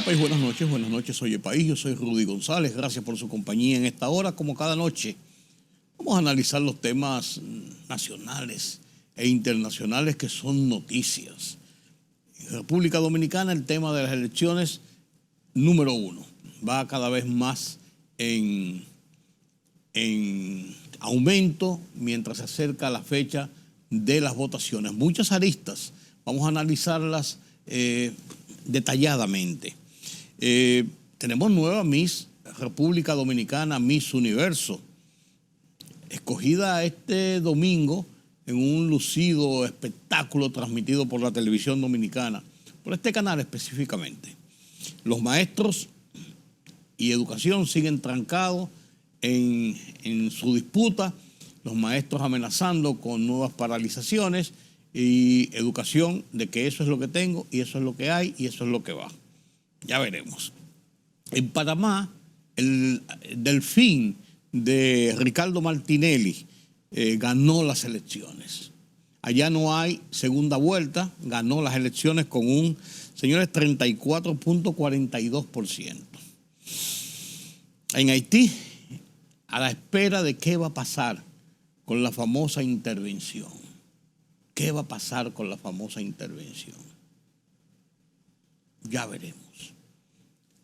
Buenas noches, Oye País, yo soy Rudy González, gracias por su compañía en esta hora, como cada noche. Vamos a analizar los temas nacionales e internacionales que son noticias. En República Dominicana el tema de las elecciones, número uno, va cada vez más en aumento mientras se acerca la fecha de las votaciones. Muchas aristas, vamos a analizarlas detalladamente. Tenemos nueva Miss República Dominicana, Miss Universo, escogida este domingo en un lucido espectáculo transmitido por la televisión dominicana, por este canal específicamente. Los maestros y educación siguen trancados en su disputa, los maestros amenazando con nuevas paralizaciones y educación de que eso es lo que tengo y eso es lo que hay y eso es lo que va. Ya veremos. En Panamá, el Delfín de Ricardo Martinelli ganó las elecciones. Allá no hay segunda vuelta, ganó las elecciones con un, señores, 34.42%. En Haití, a la espera de qué va a pasar con la famosa intervención. ¿Qué va a pasar con la famosa intervención? Ya veremos.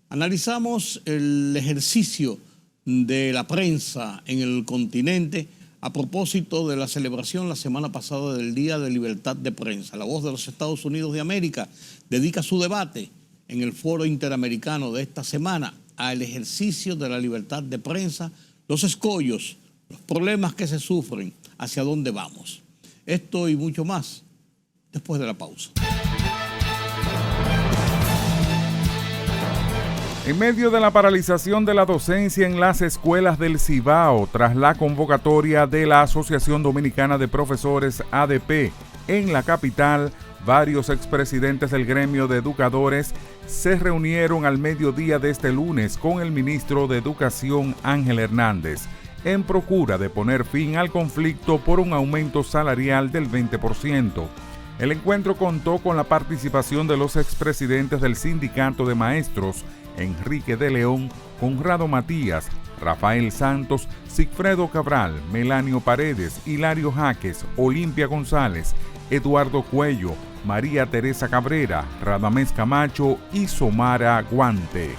Analizamos el ejercicio de la prensa en el continente a propósito de la celebración la semana pasada del Día de Libertad de Prensa. La Voz de los Estados Unidos de América dedica su debate en el Foro Interamericano de esta semana al ejercicio de la libertad de prensa, los escollos, los problemas que se sufren, hacia dónde vamos. Esto y mucho más después de la pausa. En medio de la paralización de la docencia en las escuelas del Cibao, tras la convocatoria de la Asociación Dominicana de Profesores ADP en la capital, varios expresidentes del gremio de educadores se reunieron al mediodía de este lunes con el ministro de Educación Ángel Hernández, en procura de poner fin al conflicto por un aumento salarial del 20%. El encuentro contó con la participación de los expresidentes del Sindicato de Maestros, Enrique de León, Conrado Matías, Rafael Santos, Sigfredo Cabral, Melanio Paredes, Hilario Jaques, Olimpia González, Eduardo Cuello, María Teresa Cabrera, Radamés Camacho y Somara Guante.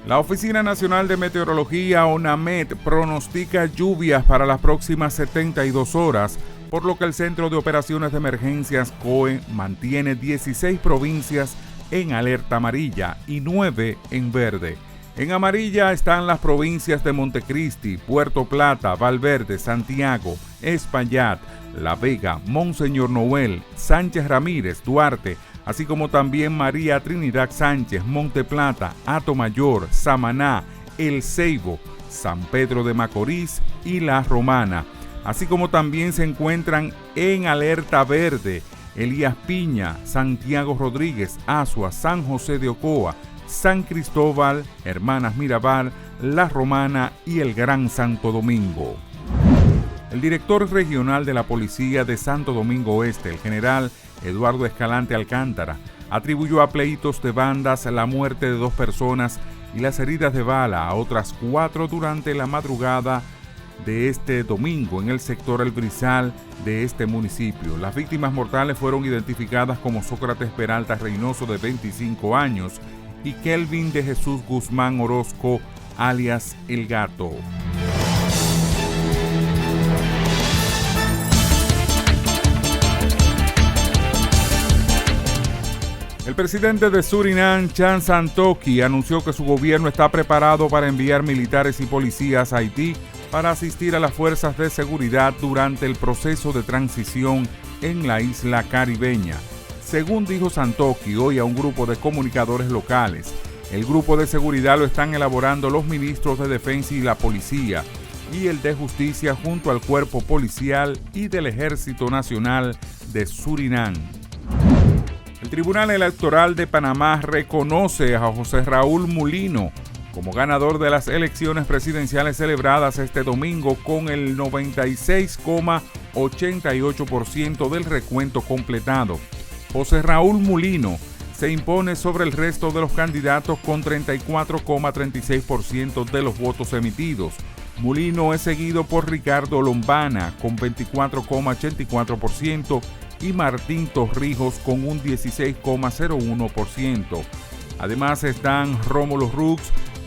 La Oficina Nacional de Meteorología, ONAMET, pronostica lluvias para las próximas 72 horas, por lo que el Centro de Operaciones de Emergencias, COE, mantiene 16 provincias en alerta amarilla y 9 en verde. En amarilla están las provincias de Montecristi, Puerto Plata, Valverde, Santiago, Espaillat, La Vega, Monseñor Noel, Sánchez Ramírez, Duarte, así como también María Trinidad Sánchez, Monte Plata, Atomayor, Samaná, El Ceibo, San Pedro de Macorís y La Romana. Así como también se encuentran en alerta verde Elías Piña, Santiago Rodríguez, Azua, San José de Ocoa, San Cristóbal, Hermanas Mirabal, La Romana y el Gran Santo Domingo. El director regional de la Policía de Santo Domingo Oeste, el general Eduardo Escalante Alcántara, atribuyó a pleitos de bandas la muerte de 2 personas y las heridas de bala a otras 4 durante la madrugada de este domingo en el sector El Brizal de este municipio. Las víctimas mortales fueron identificadas como Sócrates Peralta Reynoso, de 25 años, y Kelvin de Jesús Guzmán Orozco, alias El Gato. El presidente de Surinam, Chan Santoki, anunció que su gobierno está preparado para enviar militares y policías a Haití para asistir a las fuerzas de seguridad durante el proceso de transición en la isla caribeña. Según dijo Santoki hoy a un grupo de comunicadores locales, el grupo de seguridad lo están elaborando los ministros de Defensa y la Policía, y el de Justicia junto al Cuerpo Policial y del Ejército Nacional de Surinam. El Tribunal Electoral de Panamá reconoce a José Raúl Mulino como ganador de las elecciones presidenciales celebradas este domingo con el 96,88% del recuento completado. José Raúl Mulino se impone sobre el resto de los candidatos con 34,36% de los votos emitidos. Mulino es seguido por Ricardo Lombana con 24,84% y Martín Torrijos con un 16,01%. Además están Rómulo Rux,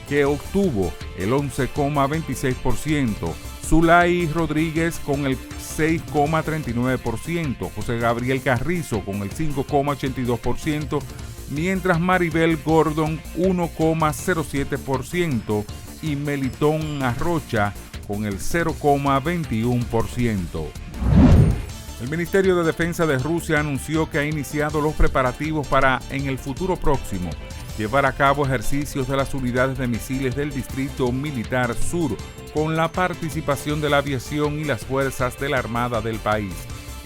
que obtuvo el 11,26%, Zulay Rodríguez con el 6,39%, José Gabriel Carrizo con el 5,82%, mientras Maribel Gordon 1,07% y Melitón Arrocha con el 0,21%. El Ministerio de Defensa de Rusia anunció que ha iniciado los preparativos para, en el futuro próximo, llevar a cabo ejercicios de las unidades de misiles del Distrito Militar Sur con la participación de la aviación y las fuerzas de la Armada del país.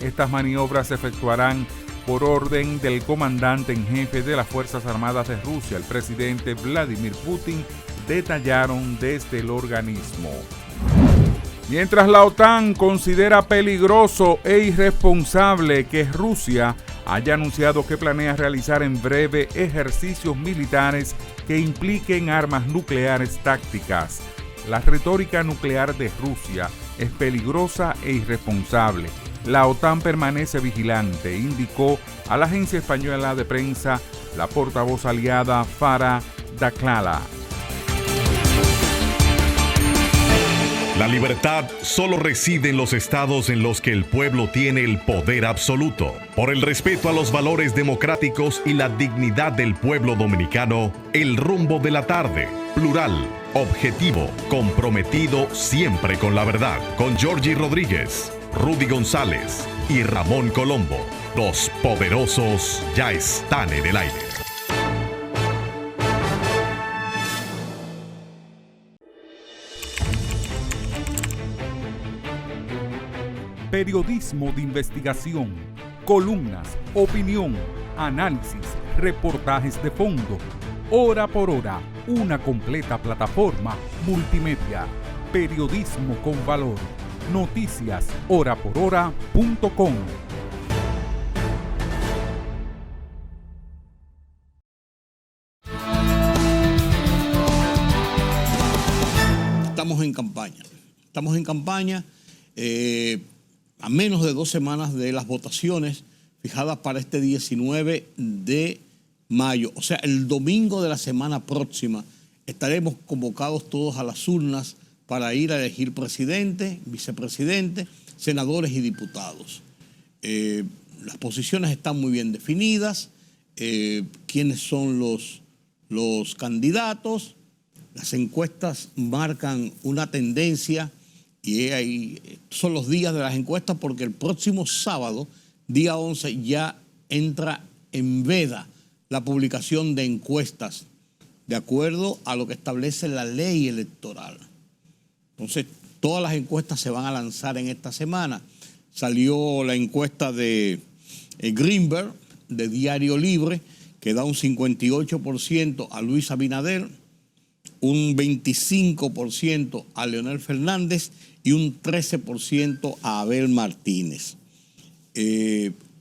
Estas maniobras se efectuarán por orden del comandante en jefe de las Fuerzas Armadas de Rusia, el presidente Vladimir Putin, detallaron desde el organismo. Mientras la OTAN considera peligroso e irresponsable que Rusia haya anunciado que planea realizar en breve ejercicios militares que impliquen armas nucleares tácticas. La retórica nuclear de Rusia es peligrosa e irresponsable. La OTAN permanece vigilante, indicó a la agencia española de prensa la portavoz aliada Farah Daklala. La libertad solo reside en los estados en los que el pueblo tiene el poder absoluto. Por el respeto a los valores democráticos y la dignidad del pueblo dominicano, El Rumbo de la Tarde, plural, objetivo, comprometido siempre con la verdad. Con Georgie Rodríguez, Rudy González y Ramón Colombo. Los poderosos ya están en el aire. Periodismo de investigación, columnas, opinión, análisis, reportajes de fondo. Hora por hora, una completa plataforma multimedia. Periodismo con valor. Noticias horaporhora.com. Estamos en campaña. A menos de 2 semanas de las votaciones fijadas para este 19 de mayo. O sea, el domingo de la semana próxima estaremos convocados todos a las urnas para ir a elegir presidente, vicepresidente, senadores y diputados. Las posiciones están muy bien definidas, quiénes son los candidatos, las encuestas marcan una tendencia. Y ahí son los días de las encuestas porque el próximo sábado, día 11, ya entra en veda la publicación de encuestas de acuerdo a lo que establece la ley electoral. Entonces, todas las encuestas se van a lanzar en esta semana. Salió la encuesta de Greenberg, de Diario Libre, que da un 58% a Luis Abinader, un 25% a Leonel Fernández y un 13% a Abel Martínez.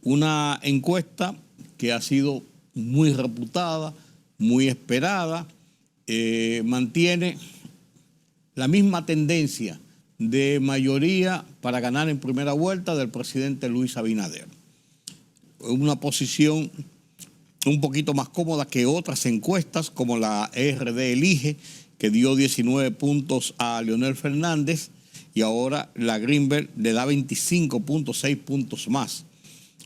Una encuesta que ha sido muy reputada, muy esperada, mantiene la misma tendencia de mayoría para ganar en primera vuelta del presidente Luis Abinader. Una posición un poquito más cómoda que otras encuestas, como la RD Elige, que dio 19 puntos a Leonel Fernández, y ahora la Greenberg le da 25.6 puntos más.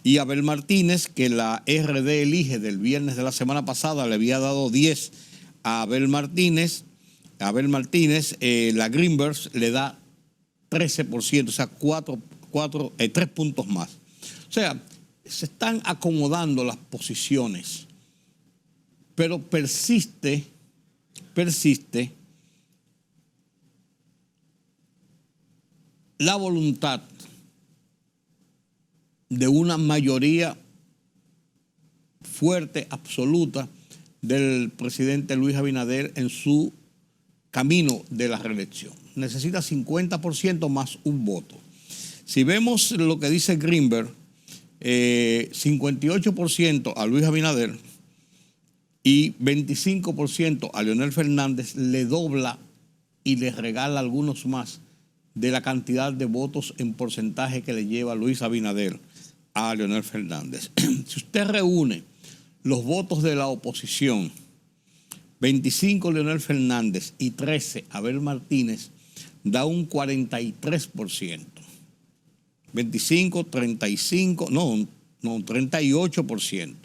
Y Abel Martínez, que la RD Elige del viernes de la semana pasada le había dado 10 a Abel Martínez, la Greenberg le da 13%, o sea, 3 puntos más. O sea, se están acomodando las posiciones, pero persiste la voluntad de una mayoría fuerte, absoluta, del presidente Luis Abinader en su camino de la reelección. Necesita 50% más un voto. Si vemos lo que dice Greenberg, 58% a Luis Abinader, y 25% a Leonel Fernández, le dobla y le regala algunos más de la cantidad de votos en porcentaje que le lleva Luis Abinader a Leonel Fernández. Si usted reúne los votos de la oposición, 25 Leonel Fernández y 13 Abel Martínez, da un 43%. 25, 35, no, 38%.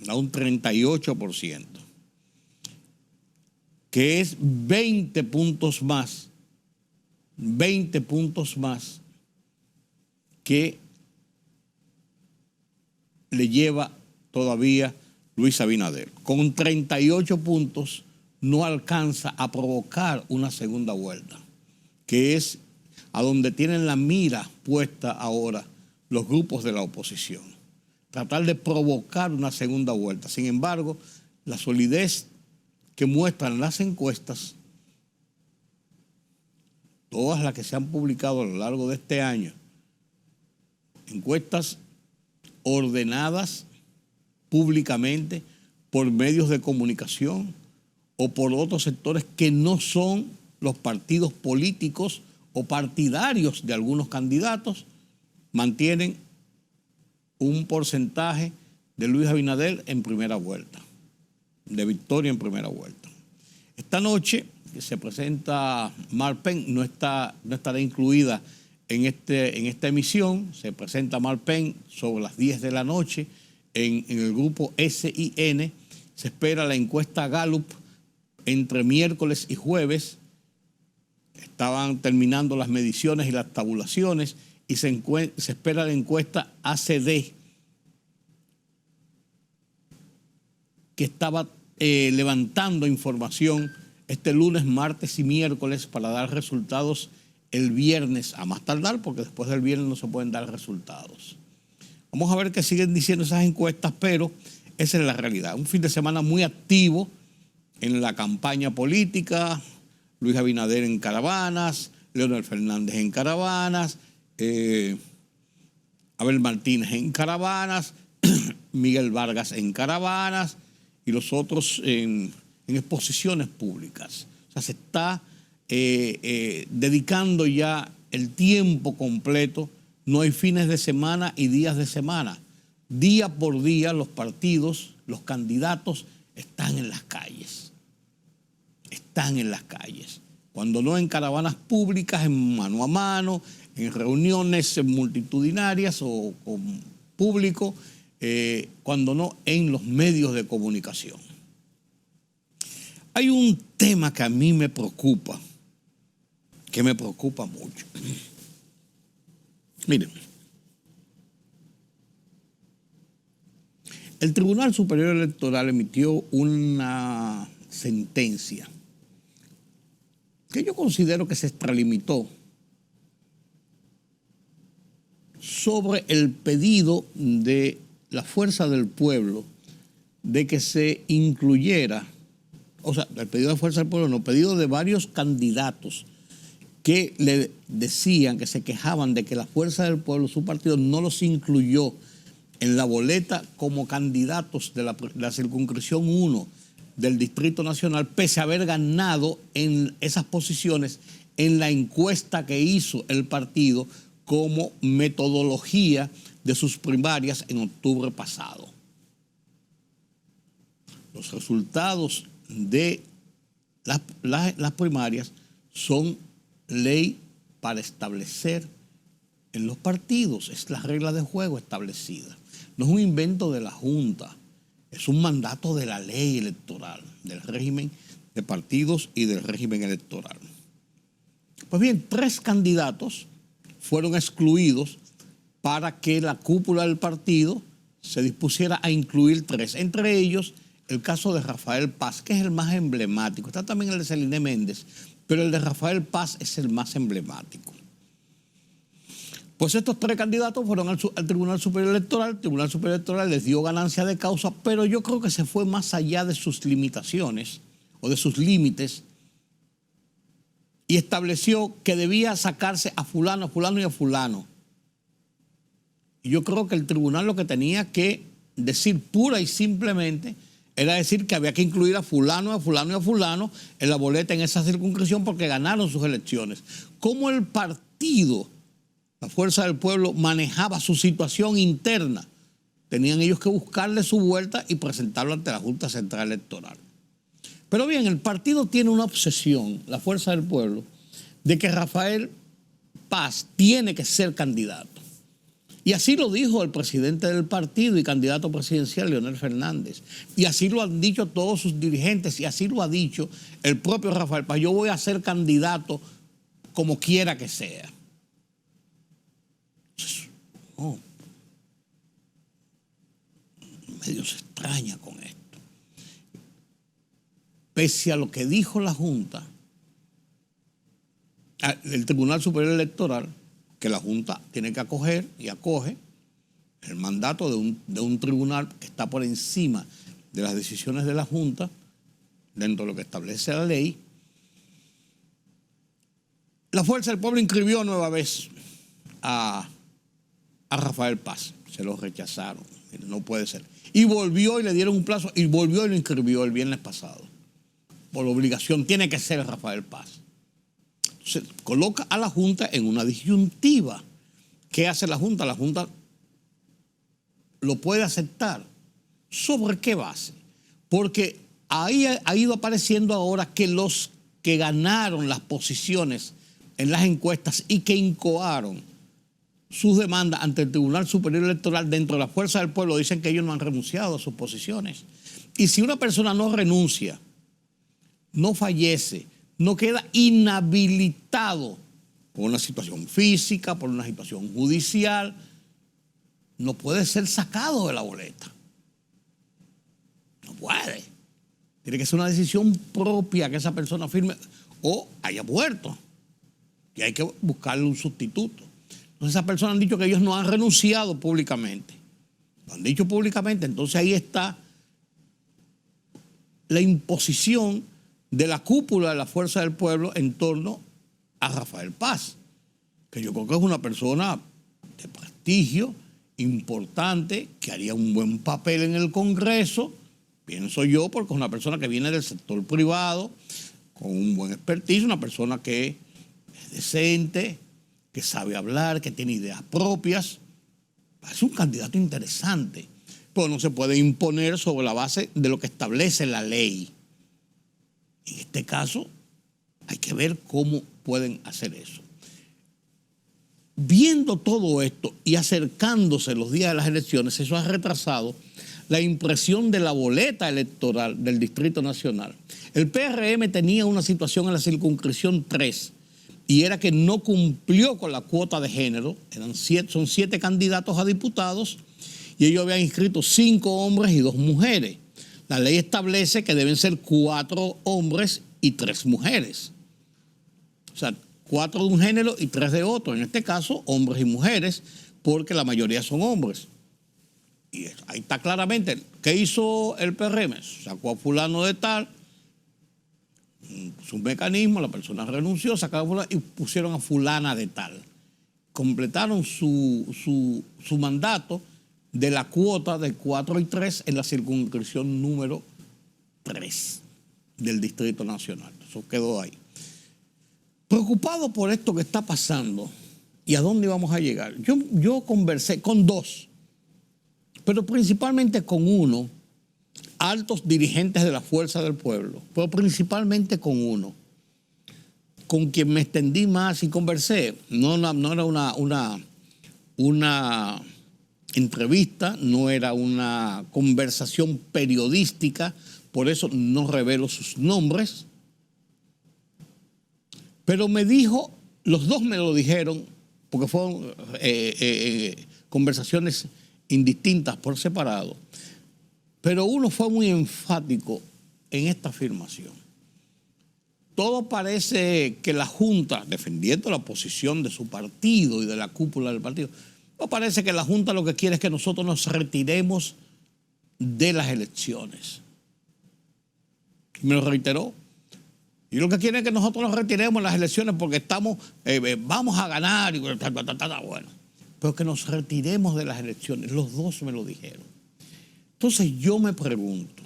Da un 38%. Que es 20 puntos más que le lleva todavía Luis Abinader. Con 38 puntos no alcanza a provocar una segunda vuelta, que es a donde tienen la mira puesta ahora los grupos de la oposición. Tratar de provocar una segunda vuelta. Sin embargo, la solidez que muestran las encuestas, todas las que se han publicado a lo largo de este año, encuestas ordenadas públicamente por medios de comunicación o por otros sectores que no son los partidos políticos o partidarios de algunos candidatos, mantienen un porcentaje de Luis Abinader en primera vuelta, de victoria en primera vuelta. Esta noche que se presenta Mark Penn, no estará incluida en esta emisión. Se presenta Mark Penn sobre las 10 de la noche en el grupo SIN. Se espera la encuesta Gallup entre miércoles y jueves. Estaban terminando las mediciones y las tabulaciones y se espera la encuesta ACD, que estaba levantando información este lunes, martes y miércoles para dar resultados el viernes a más tardar, porque después del viernes no se pueden dar resultados. Vamos a ver qué siguen diciendo esas encuestas, pero esa es la realidad. Un fin de semana muy activo en la campaña política. Luis Abinader en caravanas, Leonel Fernández en caravanas, Abel Martínez en caravanas, Miguel Vargas en caravanas y los otros en exposiciones públicas. O sea, se está dedicando ya el tiempo completo. No hay fines de semana y días de semana. Día por día los partidos, los candidatos están en las calles. Están en las calles. Cuando no en caravanas públicas, en mano a mano, en reuniones multitudinarias o con público, cuando no en los medios de comunicación. Hay un tema que a mí me preocupa, mucho. Miren, el Tribunal Superior Electoral emitió una sentencia que yo considero que se extralimitó sobre el pedido de la Fuerza del Pueblo de que se incluyera, o sea, el pedido de Fuerza del Pueblo, no, pedido de varios candidatos que le decían, que se quejaban de que la Fuerza del Pueblo, su partido, no los incluyó en la boleta como candidatos de la circunscripción 1 del Distrito Nacional, pese a haber ganado en esas posiciones en la encuesta que hizo el partido como metodología de sus primarias en octubre pasado. Los resultados de las primarias son ley para establecer en los partidos. Es la regla de juego establecida. No es un invento de la Junta, es un mandato de la ley electoral, del régimen de partidos y del régimen electoral. Pues bien, 3 candidatos fueron excluidos para que la cúpula del partido se dispusiera a incluir 3. Entre ellos, el caso de Rafael Paz, que es el más emblemático. Está también el de Celine Méndez, pero el de Rafael Paz es el más emblemático. Pues estos 3 candidatos fueron al Tribunal Superior Electoral. El Tribunal Superior Electoral les dio ganancia de causa, pero yo creo que se fue más allá de sus limitaciones o de sus límites y estableció que debía sacarse a fulano y a fulano. Y yo creo que el tribunal lo que tenía que decir pura y simplemente era decir que había que incluir a fulano, a fulano y a fulano en la boleta en esa circunscripción porque ganaron sus elecciones. ¿Cómo el partido, la Fuerza del Pueblo, manejaba su situación interna? Tenían ellos que buscarle su vuelta y presentarlo ante la Junta Central Electoral. Pero bien, el partido tiene una obsesión, la Fuerza del Pueblo, de que Rafael Paz tiene que ser candidato. Y así lo dijo el presidente del partido y candidato presidencial, Leonel Fernández. Y así lo han dicho todos sus dirigentes y así lo ha dicho el propio Rafael Paz. Yo voy a ser candidato como quiera que sea. No. Medio se extraña con esto. Pese a lo que dijo la Junta, el Tribunal Superior Electoral, que la Junta tiene que acoger y acoge el mandato de un tribunal que está por encima de las decisiones de la Junta, dentro de lo que establece la ley. La Fuerza del Pueblo inscribió nueva vez a Rafael Paz. Se lo rechazaron. No puede ser. Y volvió y le dieron un plazo y volvió y lo inscribió el viernes pasado. Por obligación tiene que ser Rafael Paz. Se coloca a la Junta en una disyuntiva. ¿Qué hace la Junta? La Junta lo puede aceptar. ¿Sobre qué base? Porque ahí ha ido apareciendo ahora que los que ganaron las posiciones en las encuestas y que incoaron sus demandas ante el Tribunal Superior Electoral dentro de la Fuerza del Pueblo dicen que ellos no han renunciado a sus posiciones. Y si una persona no renuncia, no fallece, no queda inhabilitado por una situación física, por una situación judicial, no puede ser sacado de la boleta. No puede. Tiene que ser una decisión propia que esa persona firme o haya muerto. Y hay que buscarle un sustituto. Entonces esas personas han dicho que ellos no han renunciado públicamente. Lo han dicho públicamente. Entonces ahí está la imposición de la cúpula de la Fuerza del Pueblo en torno a Rafael Paz, que yo creo que es una persona de prestigio, importante, que haría un buen papel en el Congreso, pienso yo, porque es una persona que viene del sector privado, con un buen expertise, una persona que es decente, que sabe hablar, que tiene ideas propias. Es un candidato interesante, pero no se puede imponer sobre la base de lo que establece la ley. En este caso, hay que ver cómo pueden hacer eso. Viendo todo esto y acercándose los días de las elecciones, eso ha retrasado la impresión de la boleta electoral del Distrito Nacional. El PRM tenía una situación en la circunscripción 3 y era que no cumplió con la cuota de género. Son 7 candidatos a diputados y ellos habían inscrito 5 hombres y 2 mujeres. La ley establece que deben ser 4 hombres y 3 mujeres. O sea, 4 de un género y 3 de otro. En este caso, hombres y mujeres, porque la mayoría son hombres. Y ahí está claramente. ¿Qué hizo el PRM? Sacó a fulano de tal, su mecanismo, la persona renunció, sacaron a fulano y pusieron a fulana de tal. Completaron su mandato de la cuota de 4 y 3 en la circunscripción número 3 del Distrito Nacional. Eso quedó ahí. Preocupado por esto que está pasando y a dónde vamos a llegar, yo conversé con 2, pero principalmente con uno, altos dirigentes de la Fuerza del Pueblo, pero principalmente con uno, con quien me extendí más y conversé. No era una entrevista, no era una conversación periodística, por eso no revelo sus nombres. Pero me dijo, los 2 me lo dijeron, porque fueron conversaciones indistintas por separado, pero uno fue muy enfático en esta afirmación. Todo parece que la Junta, defendiendo la posición de su partido y de la cúpula del partido, no parece que la Junta lo que quiere es que nosotros nos retiremos de las elecciones. Y me lo reiteró. Y lo que quiere es que nosotros nos retiremos de las elecciones porque vamos a ganar y bueno. Pero que nos retiremos de las elecciones. Los 2 me lo dijeron. Entonces yo me pregunto,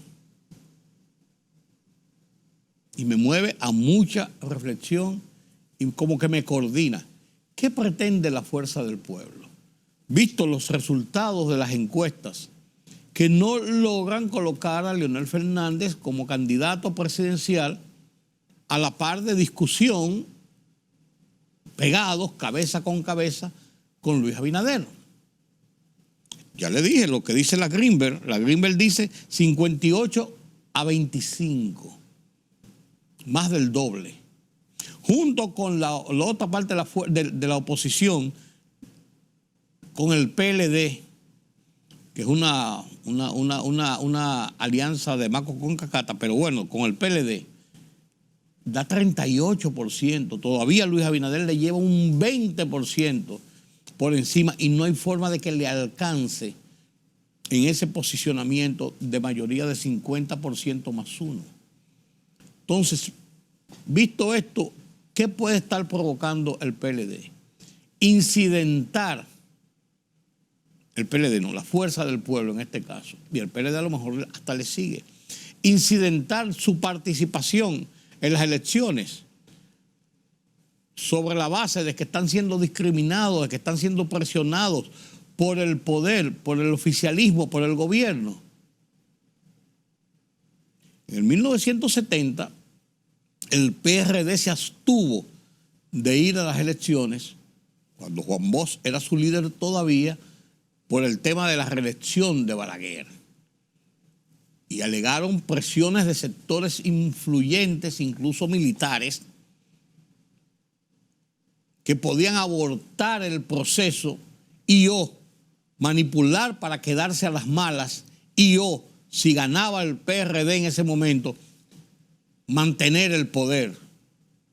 y me mueve a mucha reflexión y como que me coordina. ¿Qué pretende la Fuerza del Pueblo? Visto los resultados de las encuestas que no logran colocar a Leonel Fernández como candidato presidencial a la par de discusión, pegados cabeza con Luis Abinader. Ya le dije lo que dice la Greenberg. La Greenberg dice 58-25, más del doble. Junto con la otra parte de la oposición, con el PLD, que es una alianza de Maco con Cacata, pero bueno, con el PLD, da 38%. Todavía Luis Abinader le lleva un 20% por encima y no hay forma de que le alcance en ese posicionamiento de mayoría de 50% más uno. Entonces, visto esto, ¿qué puede estar provocando el PLD? Incidentar, el PLD no, la Fuerza del Pueblo en este caso, y el PLD a lo mejor hasta le sigue, incidentar su participación en las elecciones sobre la base de que están siendo discriminados, de que están siendo presionados por el poder, por el oficialismo, por el gobierno. En 1970, el PRD se abstuvo de ir a las elecciones, cuando Juan Bosch era su líder todavía, por el tema de la reelección de Balaguer. Y alegaron presiones de sectores influyentes, incluso militares, que podían abortar el proceso y manipular para quedarse a las malas y si ganaba el PRD en ese momento, mantener el poder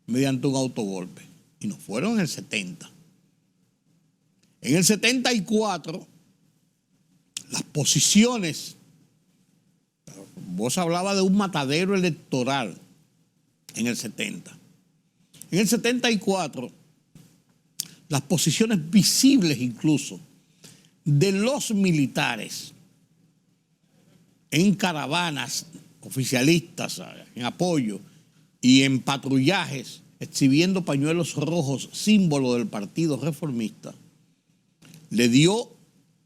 mediante un autogolpe. Y nos fueron en el 70. En el 74, las posiciones, vos hablaba de un matadero electoral en el 70. En el 74, las posiciones visibles incluso de los militares en caravanas oficialistas, en apoyo y en patrullajes, exhibiendo pañuelos rojos, símbolo del Partido Reformista, le dio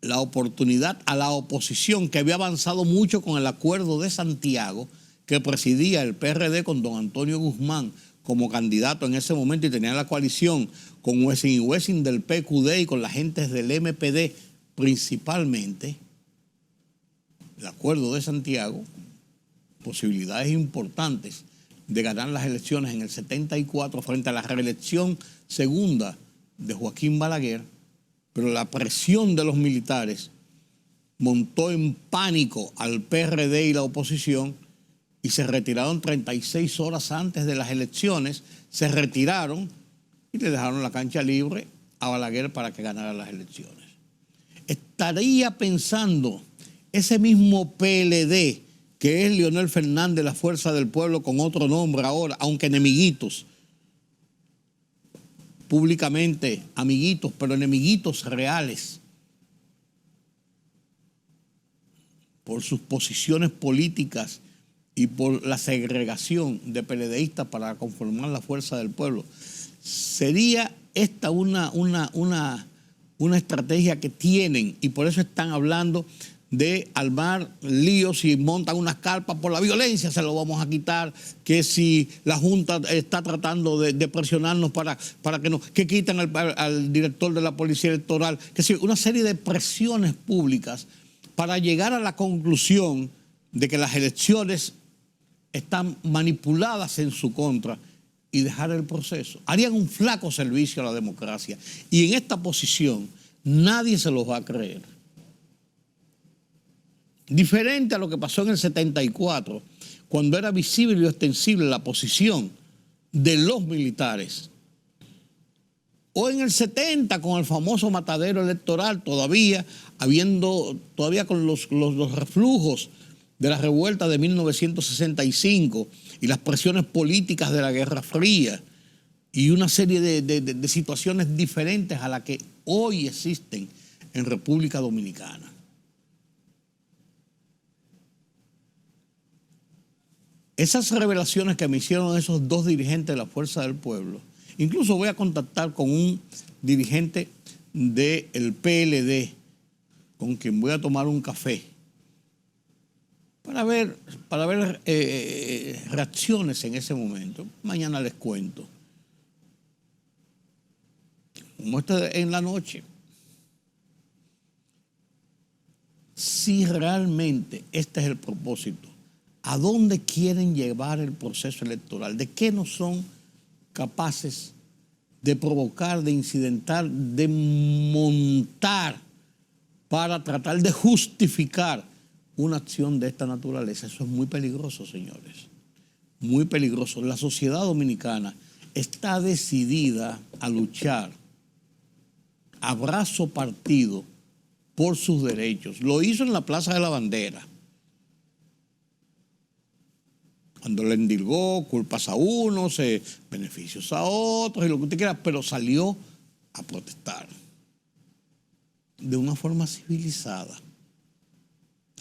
la oportunidad a la oposición, que había avanzado mucho con el acuerdo de Santiago, que presidía el PRD con don Antonio Guzmán como candidato en ese momento, y tenía la coalición con Wessing y Wessing del PQD y con la gente del MPD principalmente. El acuerdo de Santiago, posibilidades importantes de ganar las elecciones en el 74 frente a la reelección segunda de Joaquín Balaguer, pero la presión de los militares montó en pánico al PRD y la oposición y se retiraron 36 horas antes de las elecciones, se retiraron y le dejaron la cancha libre a Balaguer para que ganara las elecciones. Estaría pensando ese mismo PLD, que es Leonel Fernández, la Fuerza del Pueblo, con otro nombre ahora, aunque enemiguitos, públicamente amiguitos, pero enemiguitos reales, por sus posiciones políticas y por la segregación de PLDistas para conformar la Fuerza del Pueblo. Sería esta una estrategia que tienen, y por eso están hablando de armar líos y montan unas carpas por la violencia, se lo vamos a quitar, que si la Junta está tratando de presionarnos para que quiten al director de la Policía Electoral, que si una serie de presiones públicas para llegar a la conclusión de que las elecciones están manipuladas en su contra y dejar el proceso. Harían un flaco servicio a la democracia, y en esta posición nadie se los va a creer. Diferente a lo que pasó en el 74, cuando era visible y ostensible la posición de los militares. O en el 70, con el famoso matadero electoral, todavía con los reflujos de la revuelta de 1965 y las presiones políticas de la Guerra Fría y una serie de situaciones diferentes a las que hoy existen en República Dominicana. esas revelaciones que me hicieron esos dos dirigentes de la Fuerza del Pueblo, incluso voy a contactar con un dirigente del PLD, con quien voy a tomar un café, para ver reacciones en ese momento. Mañana les cuento. Como en la noche. Si realmente este es el propósito, ¿a dónde quieren llevar el proceso electoral? ¿De qué no son capaces de provocar, de incidentar, de montar para tratar de justificar una acción de esta naturaleza? Eso es muy peligroso, señores. Muy peligroso. La sociedad dominicana está decidida a luchar a brazo partido por sus derechos. Lo hizo en la Plaza de la Bandera, cuando le endilgó culpas a unos, beneficios a otros y lo que usted quiera, pero salió a protestar de una forma civilizada,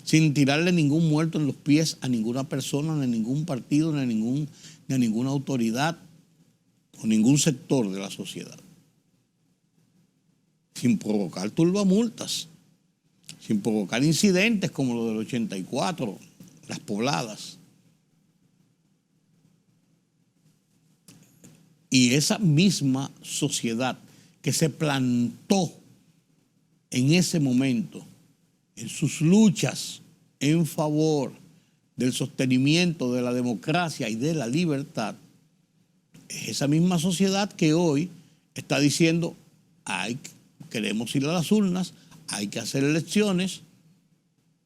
sin tirarle ningún muerto en los pies a ninguna persona, ni a ningún partido, ni a ninguna autoridad o ningún sector de la sociedad, sin provocar turbamultas, sin provocar incidentes como lo del 84, las pobladas. Y esa misma sociedad que se plantó en ese momento en sus luchas en favor del sostenimiento de la democracia y de la libertad, es esa misma sociedad que hoy está diciendo: queremos ir a las urnas, hay que hacer elecciones,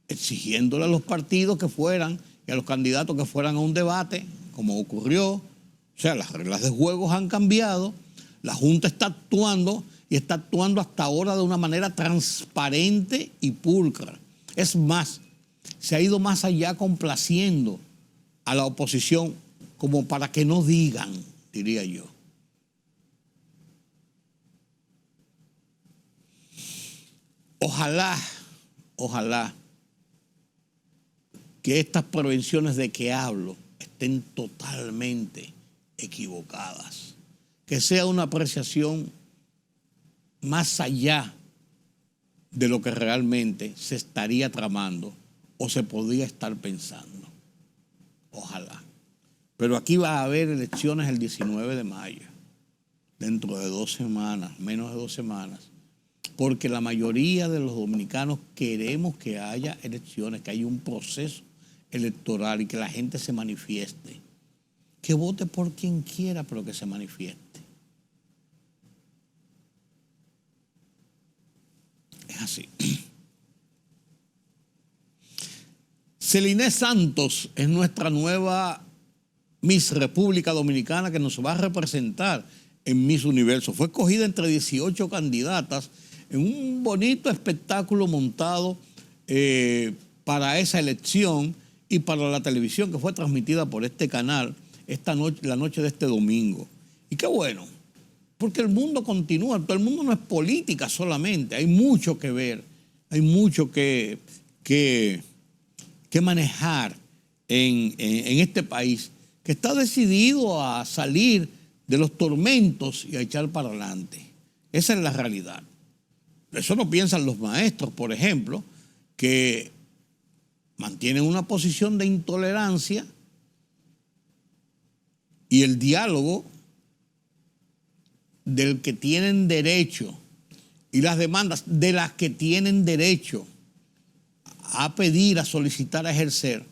exigiéndole a los partidos que fueran y a los candidatos que fueran a un debate, como ocurrió. O sea, las reglas de juego han cambiado, la Junta está actuando y está actuando hasta ahora de una manera transparente y pulcra. Es más, se ha ido más allá complaciendo a la oposición como para que no digan, diría yo. Ojalá que estas prevenciones de que hablo estén totalmente equivocadas. Que sea una apreciación más allá de lo que realmente se estaría tramando o se podría estar pensando. Ojalá. Pero aquí va a haber elecciones el 19 de mayo, dentro de 2 semanas, menos de 2 semanas. Porque la mayoría de los dominicanos queremos que haya elecciones, que haya un proceso electoral y que la gente se manifieste. Que vote por quien quiera, pero que se manifieste. Es así. Celine Santos es nuestra nueva Miss República Dominicana, que nos va a representar en Miss Universo. Fue escogida entre 18 candidatas en un bonito espectáculo montado para esa elección y para la televisión, que fue transmitida por este canal esta noche, la noche de este domingo. Y qué bueno, porque el mundo continúa. El mundo no es política solamente, hay mucho que ver, hay mucho que manejar en este país, que está decidido a salir de los tormentos y a echar para adelante. Esa es la realidad. Eso no piensan los maestros, por ejemplo, que mantienen una posición de intolerancia y el diálogo del que tienen derecho y las demandas de las que tienen derecho a pedir, a solicitar, a ejercer,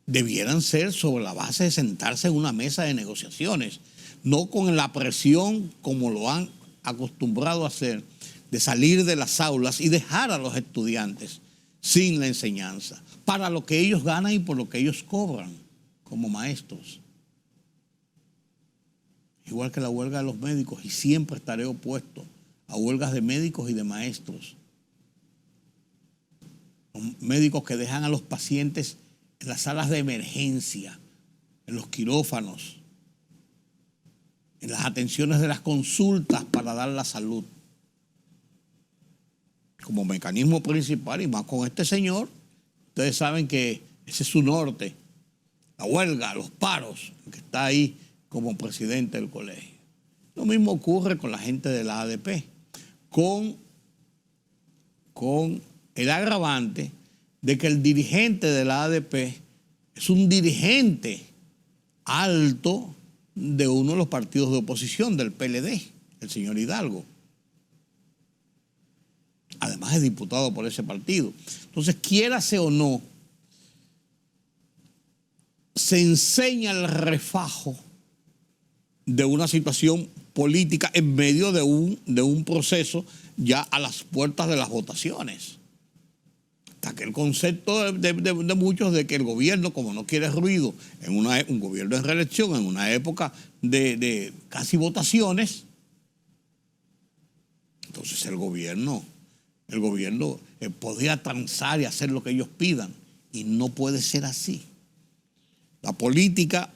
debieran ser sobre la base de sentarse en una mesa de negociaciones, no con la presión como lo han acostumbrado a hacer, de salir de las aulas y dejar a los estudiantes sin la enseñanza, para lo que ellos ganan y por lo que ellos cobran como maestros. Igual que la huelga de los médicos, y siempre estaré opuesto a huelgas de médicos y de maestros. Médicos que dejan a los pacientes en las salas de emergencia, en los quirófanos, en las atenciones de las consultas para dar la salud. Como mecanismo principal, y más con este señor, ustedes saben que ese es su norte, la huelga, los paros, que está ahí como presidente del colegio. Lo mismo ocurre con la gente de la ADP, con el agravante de que el dirigente de la ADP es un dirigente alto de uno de los partidos de oposición, del PLD, el señor Hidalgo. Además es diputado por ese partido. Entonces, quiérase o no, se enseña el refajo de una situación política en medio de un proceso ya a las puertas de las votaciones. Hasta que el concepto de muchos de que el gobierno, como no quiere ruido, en un gobierno de reelección, en una época de casi votaciones, entonces el gobierno podría transar y hacer lo que ellos pidan. Y no puede ser así. La política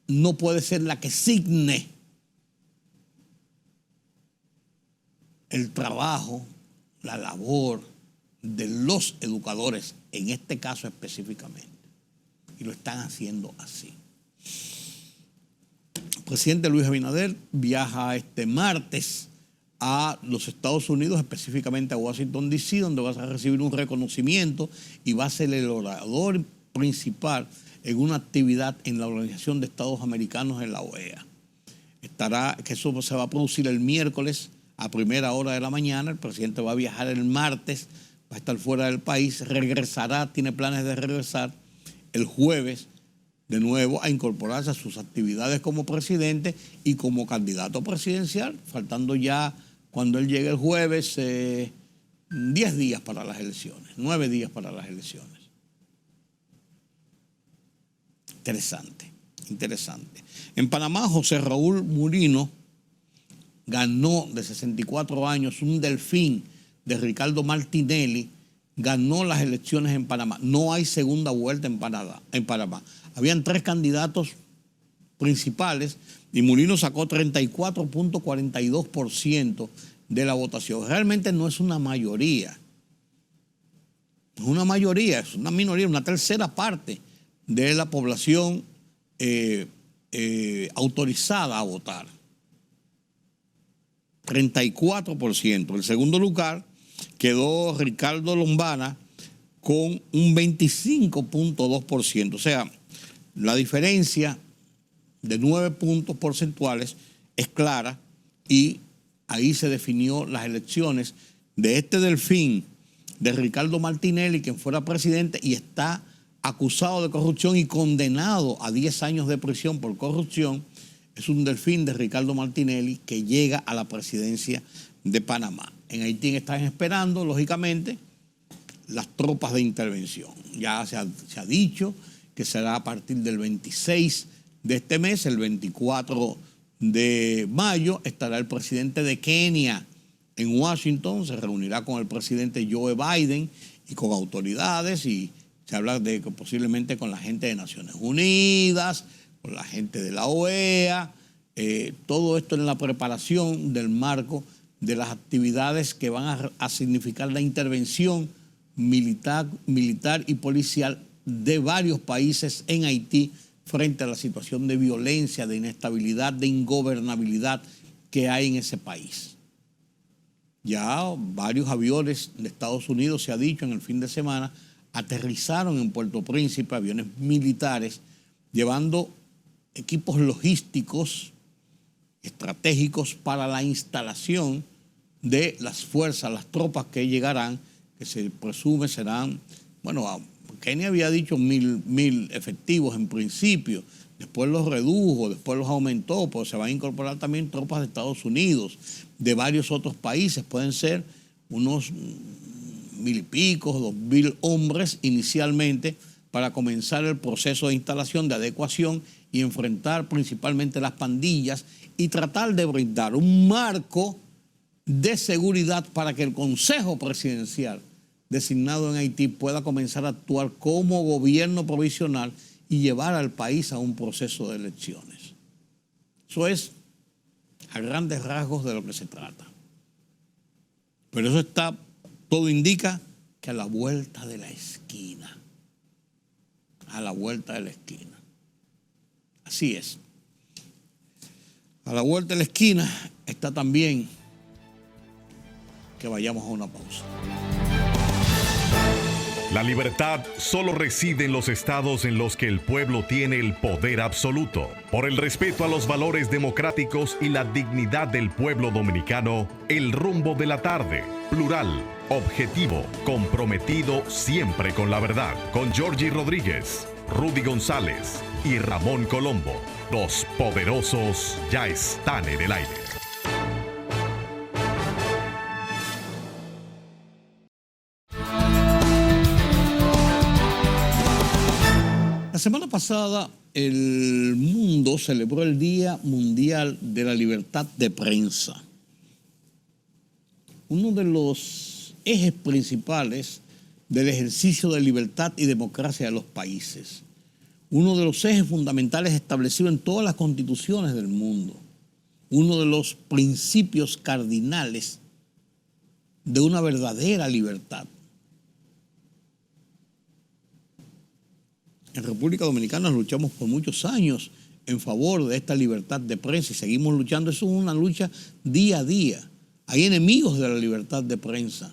no puede ser la que signe el trabajo, la labor de los educadores, en este caso específicamente. Y lo están haciendo así. El presidente Luis Abinader viaja este martes a los Estados Unidos, específicamente a Washington, D.C., donde va a recibir un reconocimiento y va a ser el orador principal en una actividad en la Organización de Estados Americanos, en la OEA. Que eso se va a producir el miércoles a primera hora de la mañana. El presidente va a viajar el martes, va a estar fuera del país, regresará, tiene planes de regresar el jueves de nuevo a incorporarse a sus actividades como presidente y como candidato presidencial, faltando ya, cuando él llegue el jueves, 10 días para las elecciones, 9 días para las elecciones. Interesante, interesante. En Panamá, José Raúl Mulino ganó, de 64 años, un delfín de Ricardo Martinelli, ganó las elecciones en Panamá. No hay segunda vuelta en Panamá. Habían 3 candidatos principales y Mulino sacó 34.42% de la votación. Realmente no es una mayoría. No es una mayoría, es una minoría, una tercera parte de la población autorizada a votar. 34%. El segundo lugar quedó Ricardo Lombana con un 25.2%. O sea, la diferencia de 9 puntos porcentuales es clara y ahí se definió las elecciones de este delfín de Ricardo Martinelli, quien fuera presidente y está acusado de corrupción y condenado a 10 años de prisión por corrupción. Es un delfín de Ricardo Martinelli que llega a la presidencia de Panamá. En Haití están esperando, lógicamente, las tropas de intervención. Ya se ha dicho que será a partir del 26 de este mes, el 24 de mayo, estará el presidente de Kenia en Washington, se reunirá con el presidente Joe Biden y con autoridades, y se habla de que posiblemente con la gente de Naciones Unidas, con la gente de la OEA, todo esto en la preparación del marco de las actividades que van a significar la intervención militar y policial de varios países en Haití frente a la situación de violencia, de inestabilidad, de ingobernabilidad que hay en ese país. Ya varios aviones de Estados Unidos, se ha dicho en el fin de semana, aterrizaron en Puerto Príncipe, aviones militares, llevando equipos logísticos estratégicos para la instalación de las fuerzas, las tropas que llegarán, que se presume serán, bueno, Kenia había dicho 1,000 efectivos en principio, después los redujo, después los aumentó, pero se van a incorporar también tropas de Estados Unidos, de varios otros países, pueden ser unos 1,000 y pico, 2,000 hombres inicialmente para comenzar el proceso de instalación, de adecuación y enfrentar principalmente las pandillas y tratar de brindar un marco de seguridad para que el Consejo Presidencial designado en Haití pueda comenzar a actuar como gobierno provisional y llevar al país a un proceso de elecciones. Eso es a grandes rasgos de lo que se trata. Pero eso está, todo indica que a la vuelta de la esquina. A la vuelta de la esquina. Así es. A la vuelta de la esquina está también que vayamos a una pausa. La libertad solo reside en los estados en los que el pueblo tiene el poder absoluto. Por el respeto a los valores democráticos y la dignidad del pueblo dominicano, el rumbo de la tarde, plural, objetivo, comprometido siempre con la verdad. Con Georgie Rodríguez, Rudy González y Ramón Colombo. Los poderosos ya están en el aire. La semana pasada el mundo celebró el Día Mundial de la Libertad de Prensa. Uno de los ejes principales del ejercicio de libertad y democracia de los países. Uno de los ejes fundamentales establecidos en todas las constituciones del mundo. Uno de los principios cardinales de una verdadera libertad. En República Dominicana luchamos por muchos años en favor de esta libertad de prensa y seguimos luchando. Eso es una lucha día a día. Hay enemigos de la libertad de prensa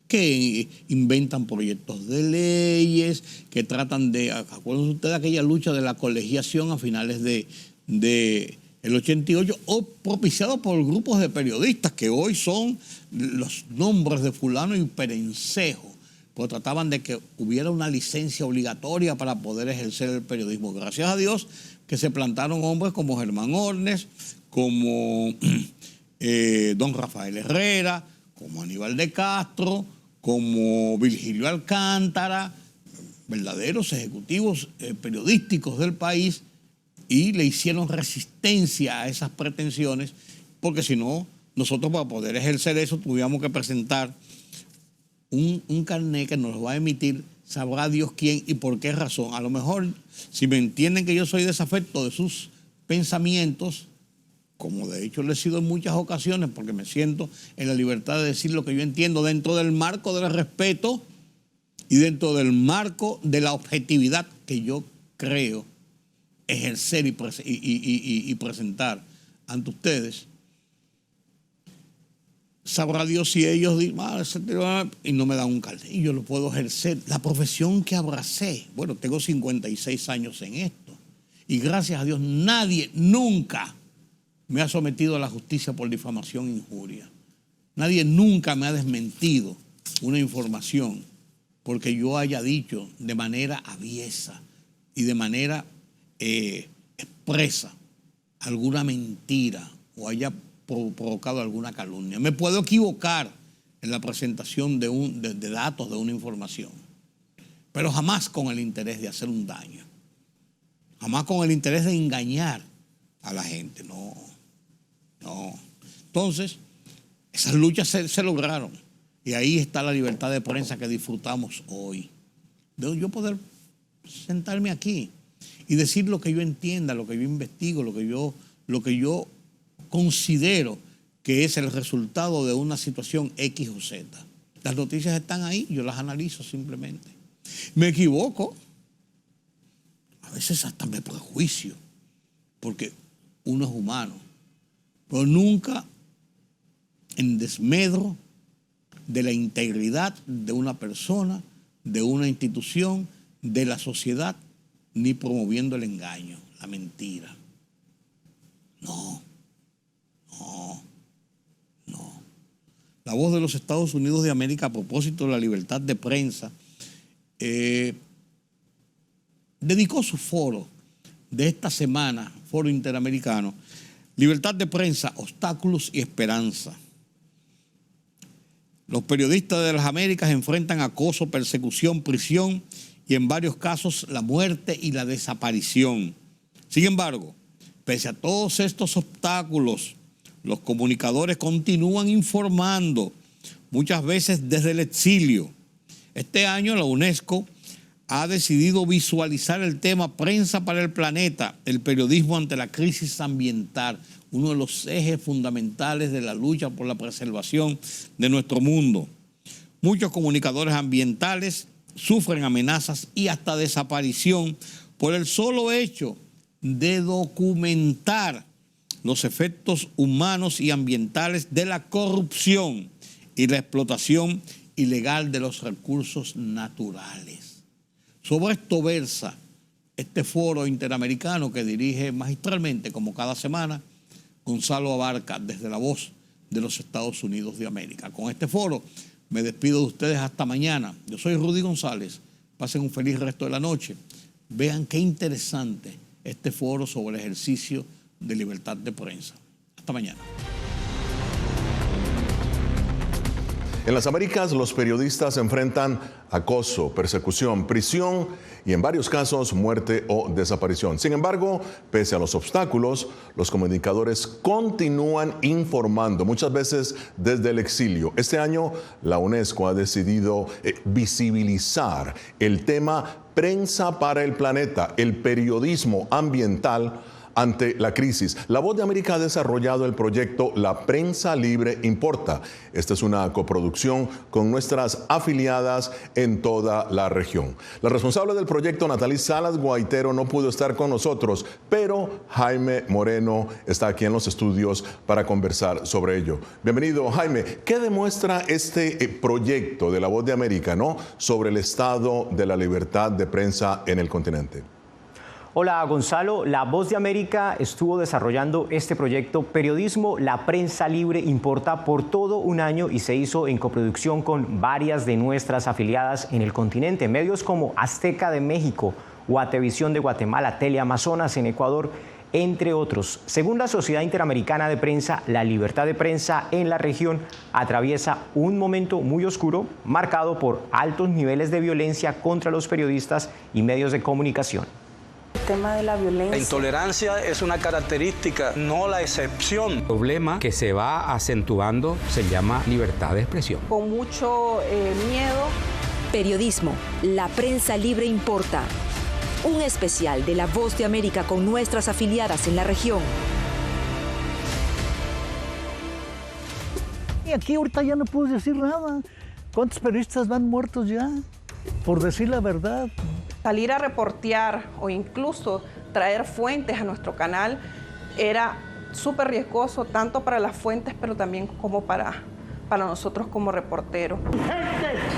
que inventan proyectos de leyes, que tratan de... ¿Acuérdense ustedes de aquella lucha de la colegiación a finales del 88 o propiciado por grupos de periodistas que hoy son los nombres de fulano y perencejo? Pues trataban de que hubiera una licencia obligatoria para poder ejercer el periodismo. Gracias a Dios que se plantaron hombres como Germán Ornes, como don Rafael Herrera, como Aníbal de Castro, como Virgilio Alcántara, verdaderos ejecutivos periodísticos del país, y le hicieron resistencia a esas pretensiones, porque si no, nosotros para poder ejercer eso tuvíamos que presentar un carnet que nos va a emitir, sabrá Dios quién y por qué razón. A lo mejor, si me entienden que yo soy desafecto de sus pensamientos, como de hecho lo he sido en muchas ocasiones, porque me siento en la libertad de decir lo que yo entiendo dentro del marco del respeto y dentro del marco de la objetividad que yo creo ejercer y presentar ante ustedes. Sabrá Dios si ellos dicen, y no me dan un carnet. Y yo lo puedo ejercer. La profesión que abracé. Bueno, tengo 56 años en esto. Y gracias a Dios nadie nunca me ha sometido a la justicia por difamación e injuria. Nadie nunca me ha desmentido una información porque yo haya dicho de manera aviesa y de manera expresa alguna mentira o haya provocado alguna calumnia. Me puedo equivocar en la presentación de datos de una información, pero jamás con el interés de hacer un daño, jamás con el interés de engañar a la gente. No. Entonces, esas luchas se lograron y ahí está la libertad de prensa que disfrutamos hoy. De yo poder sentarme aquí y decir lo que yo entienda, lo que yo investigo, lo que yo considero que es el resultado de una situación X o Z. Las noticias están ahí, yo las analizo simplemente. Me equivoco, a veces hasta me prejuicio, porque uno es humano, pero nunca en desmedro de la integridad de una persona, de una institución, de la sociedad, ni promoviendo el engaño, la mentira. No. La Voz de los Estados Unidos de América, a propósito de la libertad de prensa, dedicó su foro de esta semana, foro interamericano, Libertad de Prensa, Obstáculos y Esperanza. Los periodistas de las Américas enfrentan acoso, persecución, prisión y en varios casos la muerte y la desaparición. Sin embargo, pese a todos estos obstáculos, los comunicadores continúan informando, muchas veces desde el exilio. Este año la UNESCO ha decidido visualizar el tema Prensa para el Planeta, el periodismo ante la crisis ambiental, uno de los ejes fundamentales de la lucha por la preservación de nuestro mundo. Muchos comunicadores ambientales sufren amenazas y hasta desaparición por el solo hecho de documentar los efectos humanos y ambientales de la corrupción y la explotación ilegal de los recursos naturales. Sobre esto versa este foro interamericano que dirige magistralmente, como cada semana, Gonzalo Abarca, desde La Voz de los Estados Unidos de América. Con este foro me despido de ustedes hasta mañana. Yo soy Rudy González. Pasen un feliz resto de la noche. Vean qué interesante este foro sobre el ejercicio de libertad de prensa. Hasta mañana. En las Américas, los periodistas enfrentan acoso, persecución, prisión y en varios casos muerte o desaparición. Sin embargo, pese a los obstáculos, los comunicadores continúan informando, muchas veces desde el exilio. Este año, la UNESCO ha decidido visibilizar el tema Prensa para el Planeta, el periodismo ambiental ante la crisis. La Voz de América ha desarrollado el proyecto La Prensa Libre Importa. Esta es una coproducción con nuestras afiliadas en toda la región. La responsable del proyecto, Natalie Salas Guaitero, no pudo estar con nosotros, pero Jaime Moreno está aquí en los estudios para conversar sobre ello. Bienvenido, Jaime. ¿Qué demuestra este proyecto de La Voz de América, sobre el estado de la libertad de prensa en el continente? Hola Gonzalo, La Voz de América estuvo desarrollando este proyecto Periodismo, la Prensa Libre Importa por todo un año y se hizo en coproducción con varias de nuestras afiliadas en el continente, medios como Azteca de México, Guatevisión de Guatemala, Teleamazonas en Ecuador, entre otros. Según la Sociedad Interamericana de Prensa, la libertad de prensa en la región atraviesa un momento muy oscuro, marcado por altos niveles de violencia contra los periodistas y medios de comunicación. El tema de la violencia. La intolerancia es una característica, no la excepción. El problema que se va acentuando se llama libertad de expresión. Con mucho miedo. Periodismo, la prensa libre importa. Un especial de La Voz de América con nuestras afiliadas en la región. Y aquí ahorita ya no puedo decir nada. ¿Cuántos periodistas van muertos ya? Por decir la verdad. Salir a reportear o incluso traer fuentes a nuestro canal era súper riesgoso, tanto para las fuentes, pero también como para nosotros como reporteros.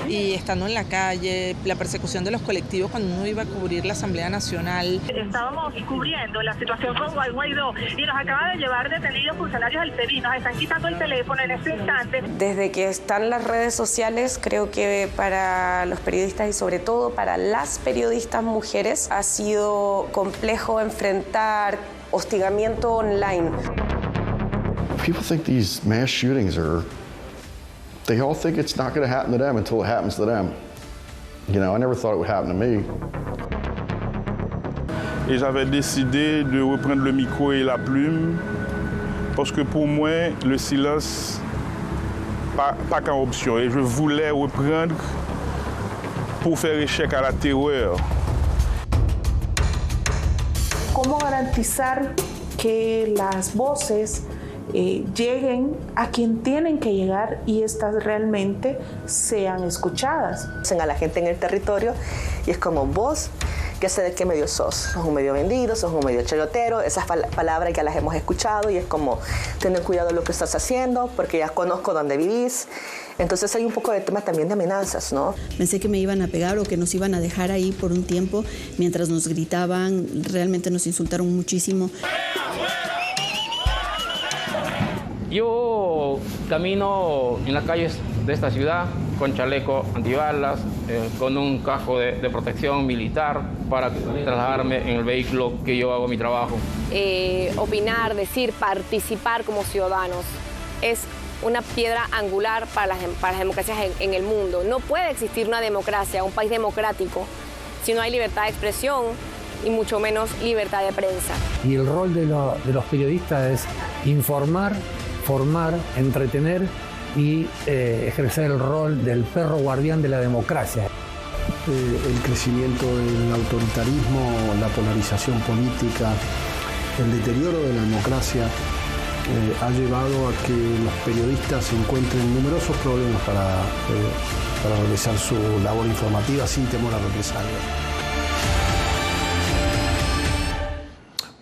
Y estando en la calle, la persecución de los colectivos cuando uno iba a cubrir la Asamblea Nacional. Estábamos cubriendo la situación con Guaidó y nos acaban de llevar detenidos funcionarios del PEVI, nos están quitando el teléfono en este instante. Desde que están las redes sociales, creo que para los periodistas y sobre todo para las periodistas mujeres ha sido complejo enfrentar hostigamiento online. People think these mass shootings they all think it's not going to happen to them until it happens to them. You know, I never thought it would happen to me. Et j'avais décidé de reprendre le micro et la plume parce que pour moi, le silence pas qu'une option. Et je voulais reprendre pour faire échec à la terreur. ¿Cómo garantizar que las voces lleguen a quien tienen que llegar y estas realmente sean escuchadas? A la gente en el territorio y es como vos, ya sé de qué medio sos. Sos un medio vendido, sos un medio chayotero, esas palabras ya las hemos escuchado y es como tener cuidado de lo que estás haciendo porque ya conozco dónde vivís. Entonces hay un poco de tema también de amenazas, ¿no? Pensé que me iban a pegar o que nos iban a dejar ahí por un tiempo mientras nos gritaban, realmente nos insultaron muchísimo. Yo camino en las calles de esta ciudad con chaleco antibalas, con un casco de protección militar para trasladarme en el vehículo que yo hago mi trabajo. Opinar, decir, participar como ciudadanos es una piedra angular para las democracias en el mundo. No puede existir una democracia, un país democrático, si no hay libertad de expresión y mucho menos libertad de prensa. Y el rol de los periodistas es informar, formar, entretener y ejercer el rol del perro guardián de la democracia. El crecimiento del autoritarismo, la polarización política, el deterioro de la democracia ha llevado a que los periodistas encuentren numerosos problemas para realizar su labor informativa sin temor a represalias.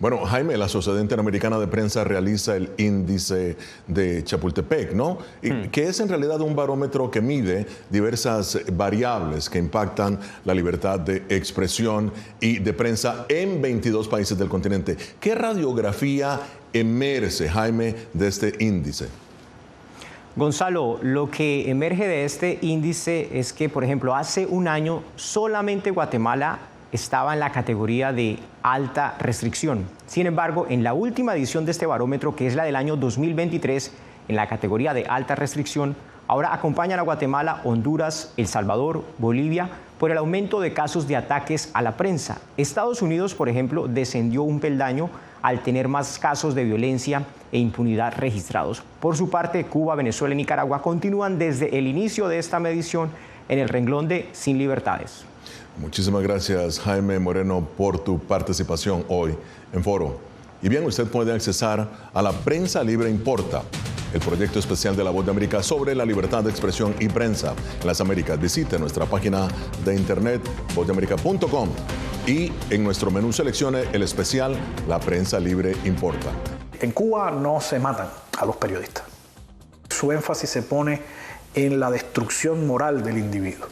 Bueno, Jaime, la Sociedad Interamericana de Prensa realiza el índice de Chapultepec, ¿no? Que es en realidad un barómetro que mide diversas variables que impactan la libertad de expresión y de prensa en 22 países del continente. ¿Qué radiografía emerge, Jaime, de este índice? Gonzalo, lo que emerge de este índice es que, por ejemplo, hace un año solamente Guatemala estaba en la categoría de alta restricción. Sin embargo, en la última edición de este barómetro, que es la del año 2023, en la categoría de alta restricción, ahora acompañan a Guatemala, Honduras, El Salvador, Bolivia, por el aumento de casos de ataques a la prensa. Estados Unidos, por ejemplo, descendió un peldaño al tener más casos de violencia e impunidad registrados. Por su parte, Cuba, Venezuela y Nicaragua continúan desde el inicio de esta medición en el renglón de sin libertades. Muchísimas gracias, Jaime Moreno, por tu participación hoy en Foro. Y bien, usted puede accesar a La Prensa Libre Importa, el proyecto especial de La Voz de América sobre la libertad de expresión y prensa en las Américas. Visite nuestra página de internet, vozdeamerica.com, y en nuestro menú seleccione el especial La Prensa Libre Importa. En Cuba no se matan a los periodistas. Su énfasis se pone en la destrucción moral del individuo.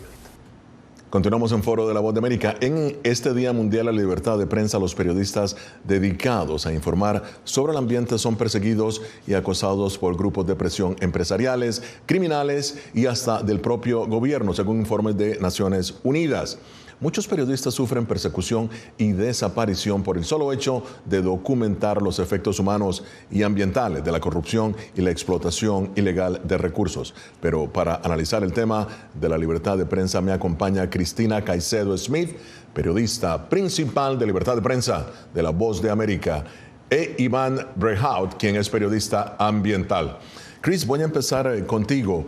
Continuamos en Foro de La Voz de América. En este Día Mundial de la Libertad de Prensa, los periodistas dedicados a informar sobre el ambiente son perseguidos y acosados por grupos de presión empresariales, criminales y hasta del propio gobierno, según informes de Naciones Unidas. Muchos periodistas sufren persecución y desaparición por el solo hecho de documentar los efectos humanos y ambientales de la corrupción y la explotación ilegal de recursos. Pero para analizar el tema de la libertad de prensa me acompaña Cristina Caicedo Smith, periodista principal de Libertad de Prensa de La Voz de América, e Iván Brehaut, quien es periodista ambiental. Chris, voy a empezar contigo.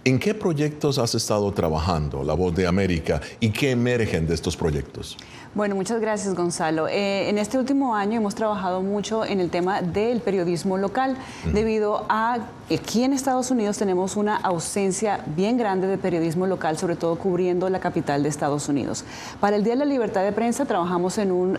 ¿En qué proyectos has estado trabajando, La Voz de América, y qué emergen de estos proyectos? Bueno, muchas gracias, Gonzalo. En este último año hemos trabajado mucho en el tema del periodismo local, debido a que aquí en Estados Unidos tenemos una ausencia bien grande de periodismo local, sobre todo cubriendo la capital de Estados Unidos. Para el Día de la Libertad de Prensa trabajamos en un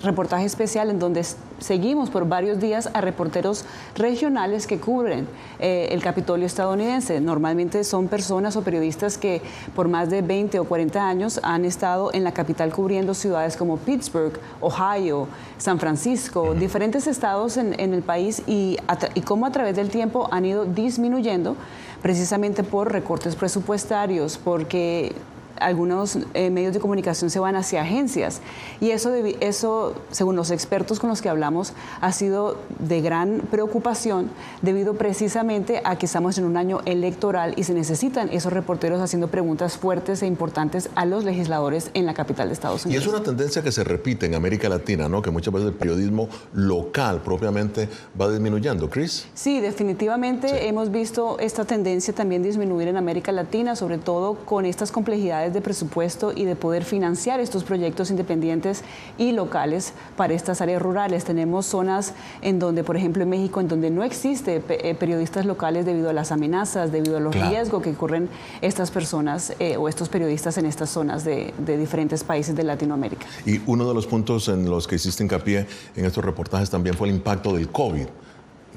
reportaje especial en donde seguimos por varios días a reporteros regionales que cubren el Capitolio estadounidense. Normalmente son personas o periodistas que por más de 20 o 40 años han estado en la capital cubriendo ciudades como Pittsburgh, Ohio, San Francisco, diferentes estados en el país, y cómo a través del tiempo han ido disminuyendo precisamente por recortes presupuestarios, porque algunos medios de comunicación se van hacia agencias, y eso, según los expertos con los que hablamos, ha sido de gran preocupación debido precisamente a que estamos en un año electoral y se necesitan esos reporteros haciendo preguntas fuertes e importantes a los legisladores en la capital de Estados Unidos. Y es una tendencia que se repite en América Latina, ¿no? Que muchas veces el periodismo local propiamente va disminuyendo. ¿Chris? Sí, definitivamente hemos visto esta tendencia también disminuir en América Latina, sobre todo con estas complejidades de presupuesto y de poder financiar estos proyectos independientes y locales para estas áreas rurales. Tenemos zonas en donde, por ejemplo, en México, en donde no existe periodistas locales debido a las amenazas, debido a los riesgos que corren estas personas o estos periodistas en estas zonas de diferentes países de Latinoamérica. Y uno de los puntos en los que hiciste hincapié en estos reportajes también fue el impacto del COVID,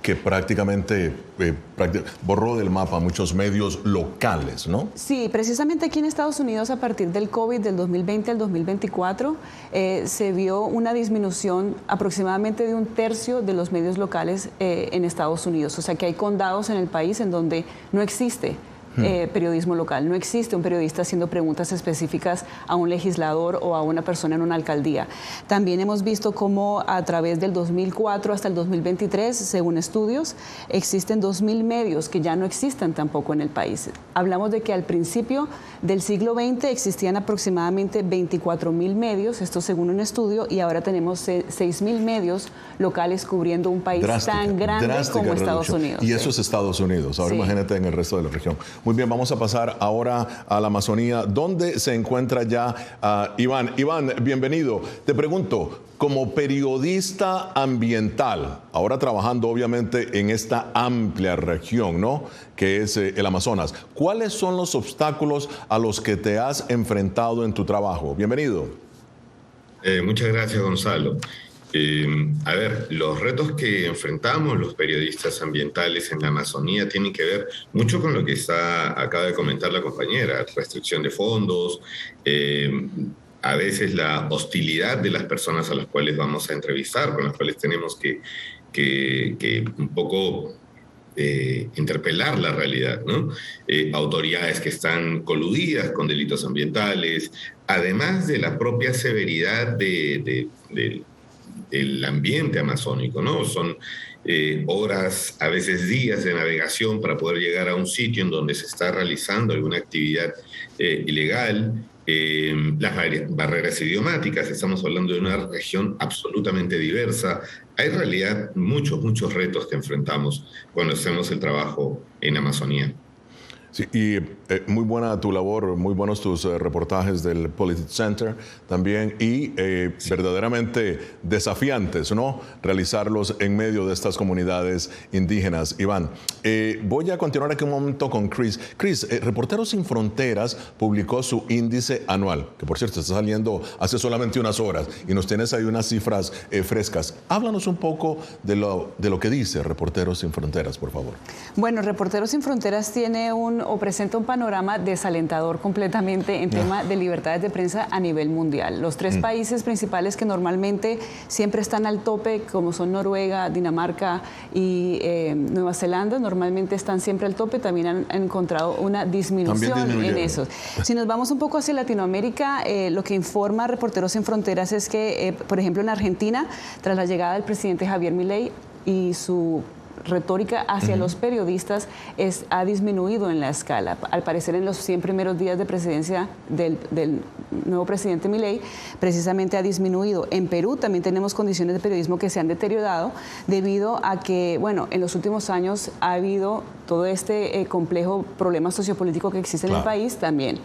que prácticamente borró del mapa muchos medios locales, ¿no? Sí, precisamente aquí en Estados Unidos, a partir del COVID del 2020 al 2024, se vio una disminución aproximadamente de 1/3 de los medios locales en Estados Unidos. O sea que hay condados en el país en donde no existe periodismo local. No existe un periodista haciendo preguntas específicas a un legislador o a una persona en una alcaldía. También hemos visto cómo a través del 2004 hasta el 2023, según estudios, existen 2.000 medios que ya no existen tampoco en el país. Hablamos de que al principio del siglo XX existían aproximadamente 24.000 medios, esto según un estudio, y ahora tenemos 6.000 medios locales cubriendo un país tan grande como Estados Unidos. Y eso es Estados Unidos. Ahora imagínate en el resto de la región. Muy bien, vamos a pasar ahora a la Amazonía, donde se encuentra ya Iván. Iván, bienvenido. Te pregunto, como periodista ambiental, ahora trabajando obviamente en esta amplia región, ¿no?, que es el Amazonas, ¿cuáles son los obstáculos a los que te has enfrentado en tu trabajo? Bienvenido. Muchas gracias, Gonzalo. A ver, los retos que enfrentamos los periodistas ambientales en la Amazonía tienen que ver mucho con lo que acaba de comentar la compañera, restricción de fondos, a veces la hostilidad de las personas a las cuales vamos a entrevistar, con las cuales tenemos que un poco interpelar la realidad, ¿no? Autoridades que están coludidas con delitos ambientales, además de la propia severidad del ambiente amazónico, ¿no? Son horas, a veces días de navegación para poder llegar a un sitio en donde se está realizando alguna actividad ilegal. Las barreras idiomáticas, estamos hablando de una región absolutamente diversa. Hay en realidad muchos retos que enfrentamos cuando hacemos el trabajo en Amazonía. Sí, y muy buena tu labor, muy buenos tus reportajes del Politics Center también, y verdaderamente desafiantes, ¿no? Realizarlos en medio de estas comunidades indígenas. Iván, voy a continuar aquí un momento con Chris. Chris, Reporteros Sin Fronteras publicó su índice anual, que por cierto está saliendo hace solamente unas horas, y nos tienes ahí unas cifras frescas. Háblanos un poco de lo que dice Reporteros Sin Fronteras, por favor. Bueno, Reporteros Sin Fronteras tiene presenta un panorama desalentador completamente en tema de libertades de prensa a nivel mundial. Los tres países principales que normalmente siempre están al tope, como son Noruega, Dinamarca y Nueva Zelanda, normalmente están siempre al tope, también han encontrado una disminución en eso. Si nos vamos un poco hacia Latinoamérica, lo que informa Reporteros Sin Fronteras es que, por ejemplo, en Argentina, tras la llegada del presidente Javier Milei y su retórica hacia los periodistas ha disminuido en la escala. Al parecer, en los 100 primeros días de presidencia del nuevo presidente Milei, precisamente ha disminuido. En Perú también tenemos condiciones de periodismo que se han deteriorado debido a que, bueno, en los últimos años ha habido todo este complejo problema sociopolítico que existe en el país también.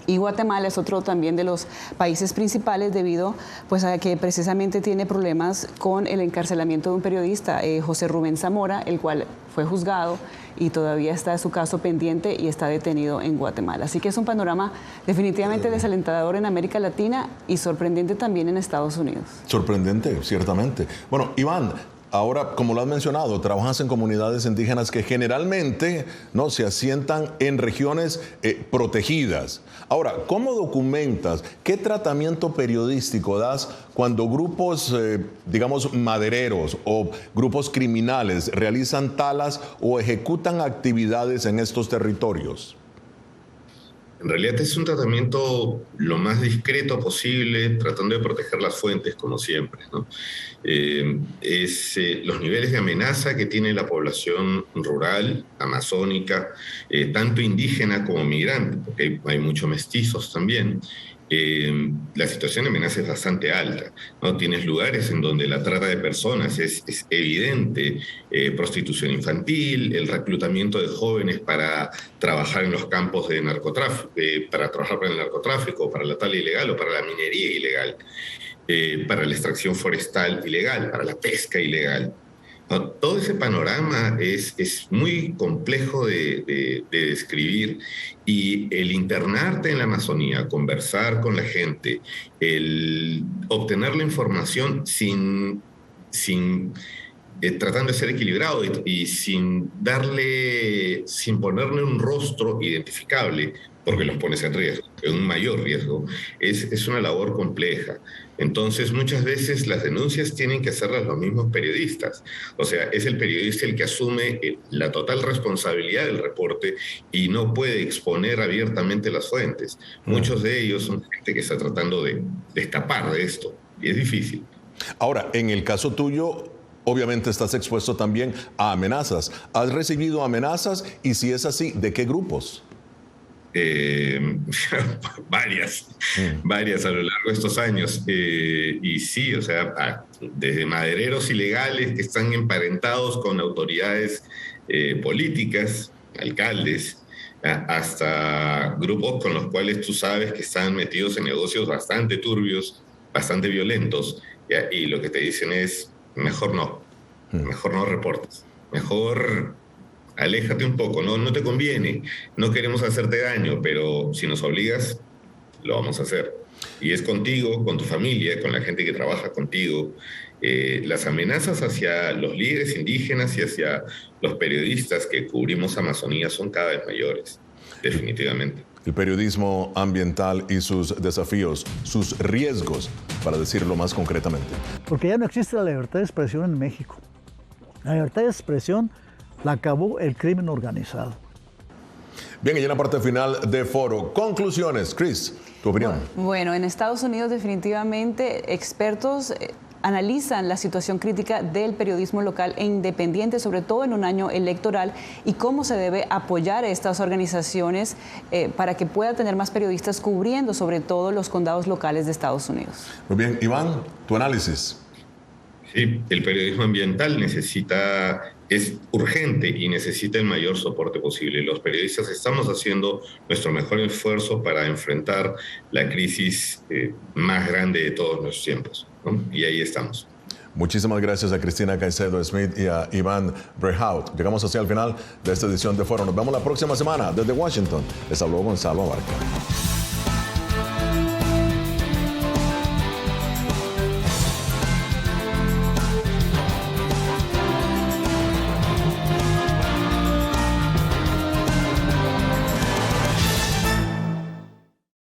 Y Guatemala es otro también de los países principales debido pues, a que precisamente tiene problemas con el encarcelamiento de un periodista, José Rubén Zamora, el cual fue juzgado y todavía está su caso pendiente y está detenido en Guatemala. Así que es un panorama definitivamente desalentador en América Latina y sorprendente también en Estados Unidos. Sorprendente, ciertamente. Bueno, Iván, ahora, como lo has mencionado, trabajas en comunidades indígenas que generalmente no se asientan en regiones protegidas. Ahora, ¿cómo documentas, qué tratamiento periodístico das cuando grupos, digamos, madereros o grupos criminales realizan talas o ejecutan actividades en estos territorios? En realidad es un tratamiento lo más discreto posible, tratando de proteger las fuentes, como siempre, ¿no? Los niveles de amenaza que tiene la población rural, amazónica, tanto indígena como migrante, porque hay muchos mestizos también. La situación de amenaza es bastante alta, ¿no? Tienes lugares en donde la trata de personas es evidente, prostitución infantil, el reclutamiento de jóvenes para trabajar en los campos de narcotráfico, para trabajar para el narcotráfico, para la tala ilegal o para la minería ilegal, para la extracción forestal ilegal, para la pesca ilegal. ¿No? Todo ese panorama es muy complejo de describir, y el internarte en la Amazonía, conversar con la gente, el obtener la información tratando de ser equilibrado y sin ponerle un rostro identificable, porque los pones en riesgo, en un mayor riesgo, es una labor compleja. Entonces, muchas veces las denuncias tienen que hacerlas los mismos periodistas. O sea, es el periodista el que asume la total responsabilidad del reporte y no puede exponer abiertamente las fuentes. Muchos de ellos son gente que está tratando de escapar de esto, y es difícil. Ahora, en el caso tuyo, obviamente estás expuesto también a amenazas. ¿Has recibido amenazas? Y si es así, ¿de qué grupos? Varias a lo largo de estos años, y sí, o sea, desde madereros ilegales que están emparentados con autoridades políticas, alcaldes, hasta grupos con los cuales tú sabes que están metidos en negocios bastante turbios, bastante violentos, y lo que te dicen es mejor no reportes, mejor aléjate un poco, no te conviene, no queremos hacerte daño, pero si nos obligas, lo vamos a hacer. Y es contigo, con tu familia, con la gente que trabaja contigo. Las amenazas hacia los líderes indígenas y hacia los periodistas que cubrimos Amazonía son cada vez mayores, definitivamente. El periodismo ambiental y sus desafíos, sus riesgos, para decirlo más concretamente. Porque ya no existe la libertad de expresión en México. La libertad de expresión la acabó el crimen organizado. Bien, y en la parte final de foro, conclusiones. Chris, tu opinión. Bueno, en Estados Unidos definitivamente expertos analizan la situación crítica del periodismo local e independiente, sobre todo en un año electoral, y cómo se debe apoyar a estas organizaciones para que pueda tener más periodistas cubriendo sobre todo los condados locales de Estados Unidos. Muy bien, Iván, tu análisis. Sí, el periodismo ambiental es urgente y necesita el mayor soporte posible. Los periodistas estamos haciendo nuestro mejor esfuerzo para enfrentar la crisis más grande de todos los tiempos, ¿no? Y ahí estamos. Muchísimas gracias a Cristina Caicedo Smith y a Iván Brehaut. Llegamos así al final de esta edición de Foro. Nos vemos la próxima semana desde Washington. Les habló Gonzalo Abarca.